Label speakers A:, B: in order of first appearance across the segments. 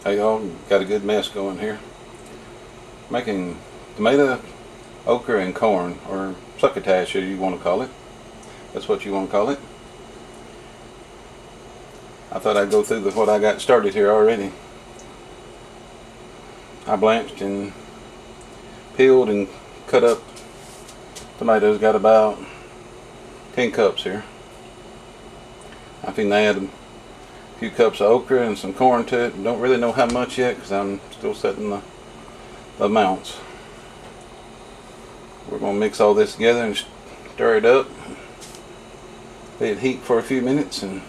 A: Hey y'all, got a good mess going here. Making tomato, okra, and corn, or succotash as you want to call it. That's what you want to call it. I thought I'd go through what I got started here already. I blanched and peeled and cut up tomatoes. Got about 10 cups here. I think I add a few cups of okra and some corn to it. Don't really know how much yet because I'm still setting the amounts. We're going to mix all this together and stir it up. Let it heat for a few minutes and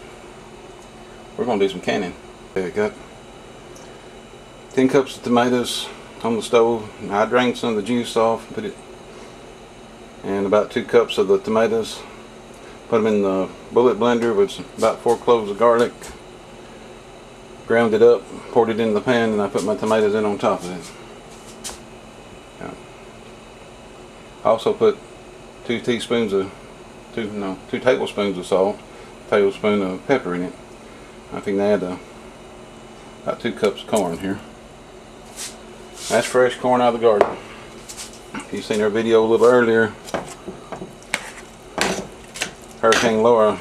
A: we're going to do some canning. Okay, I got 10 cups of tomatoes on the stove. I drained some of the juice off, put it, and about 2 cups of the tomatoes. Put them in the bullet blender with about 4 cloves of garlic. Ground it up, poured it in the pan, and I put my tomatoes in on top of it. Yeah. I also put 2 tablespoons of salt, a tablespoon of pepper in it. I think I add about 2 cups of corn here. That's fresh corn out of the garden. If you've seen our video a little earlier, Hurricane Laura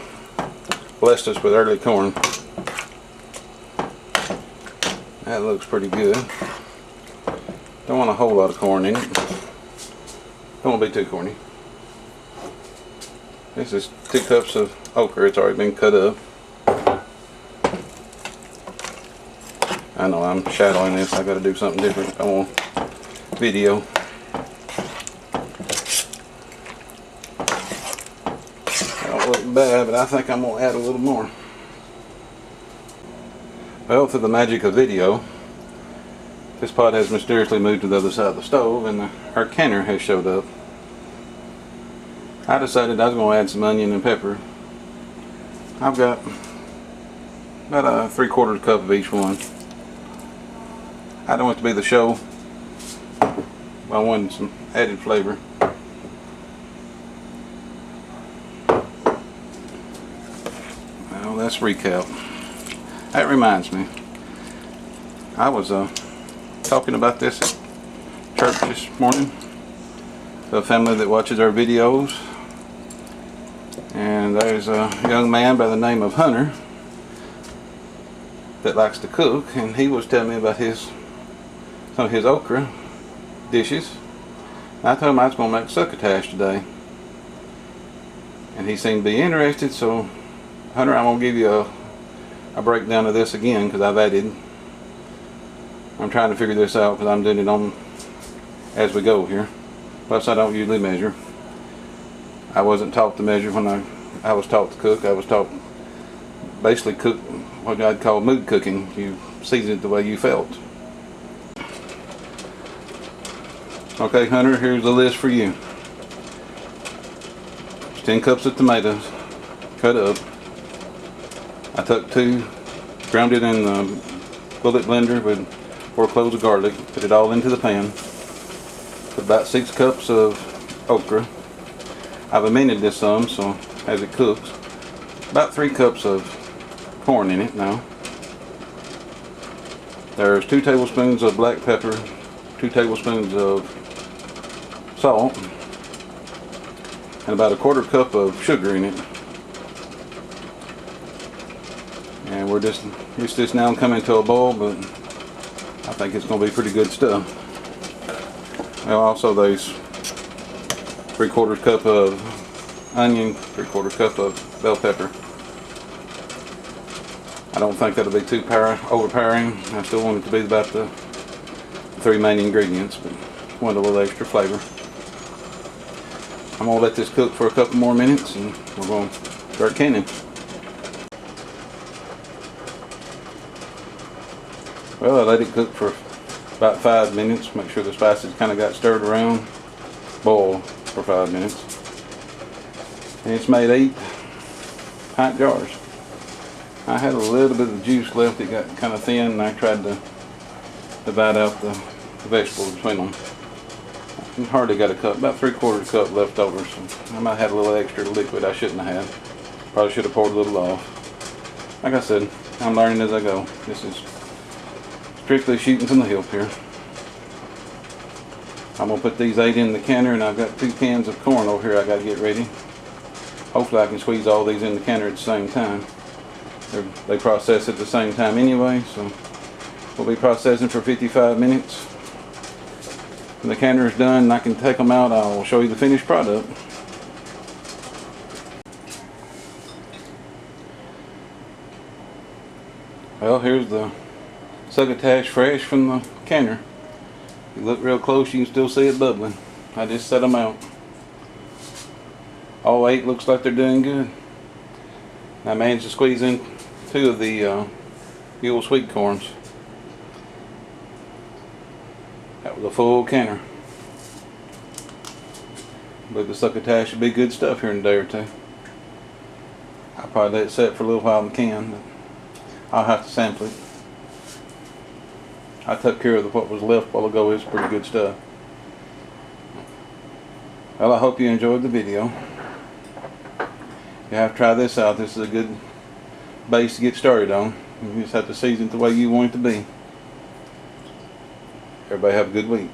A: blessed us with early corn. That looks pretty good. Don't want a whole lot of corn in it. Don't want to be too corny. This is 2 cups of okra. It's already been cut up. I know I'm shadowing this. I got to do something different. I want video. Don't look bad, but I think I'm going to add a little more. Well, through the magic of video, this pot has mysteriously moved to the other side of the stove and our canner has showed up. I decided I was going to add some onion and pepper. I've got about a 3/4 cup of each one. I don't want it to be the show. I wanted some added flavor. Well, let's recap. That reminds me, I was talking about this at church this morning to a family that watches our videos, and there's a young man by the name of Hunter that likes to cook, and he was telling me about some of his okra dishes. I told him I was going to make succotash today, and he seemed to be interested. So Hunter, I'm going to give you a breakdown of this again because I'm trying to figure this out because I'm doing it on as we go here. Plus I don't usually measure. I wasn't taught to measure when I was taught to cook. I was taught basically cook what I'd call mood cooking. You season it the way you felt. Okay, Hunter, here's the list for you. 10 cups of tomatoes cut up. I took 2, ground it in the bullet blender with 4 cloves of garlic, put it all into the pan. Put about 6 cups of okra. I've amended this some so as it cooks. About 3 cups of corn in it now. There's 2 tablespoons of black pepper, 2 tablespoons of salt, and about a 1/4 cup of sugar in it. And we're just this now coming to a boil, but I think it's going to be pretty good stuff. Well, also there's 3/4 cup of onion, 3/4 cup of bell pepper. I don't think that'll be too overpowering. I still want it to be about the 3 main ingredients, but want a little extra flavor. I'm going to let this cook for a couple more minutes and we're going to start canning. Well, I let it cook for about 5 minutes. Make sure the spices kind of got stirred around. Boil for 5 minutes. And it's made 8 pint jars. I had a little bit of juice left. It got kind of thin and I tried to divide out the vegetables between them. I hardly got a cup, about 3/4 cup left over. So I might have had a little extra liquid I shouldn't have had. Probably should have poured a little off. Like I said, I'm learning as I go. This is strictly shooting from the hip here. I'm going to put these 8 in the canner, and I've got 2 cans of corn over here I got to get ready. Hopefully I can squeeze all these in the canner at the same time. They process at the same time anyway, so we'll be processing for 55 minutes. When the canner is done and I can take them out, I'll show you the finished product. Well, here's the Succotash fresh from the canner. If you look real close, you can still see it bubbling. I just set them out. All 8 looks like they're doing good. I managed to squeeze in 2 of the mule sweet corns. That was a full canner. But the Succotash should be good stuff here in a day or 2. I'll probably let it set for a little while in the can, but I'll have to sample it. I took care of what was left a while ago. It's pretty good stuff. Well, I hope you enjoyed the video. You have to try this out. This is a good base to get started on. You just have to season it the way you want it to be. Everybody have a good week.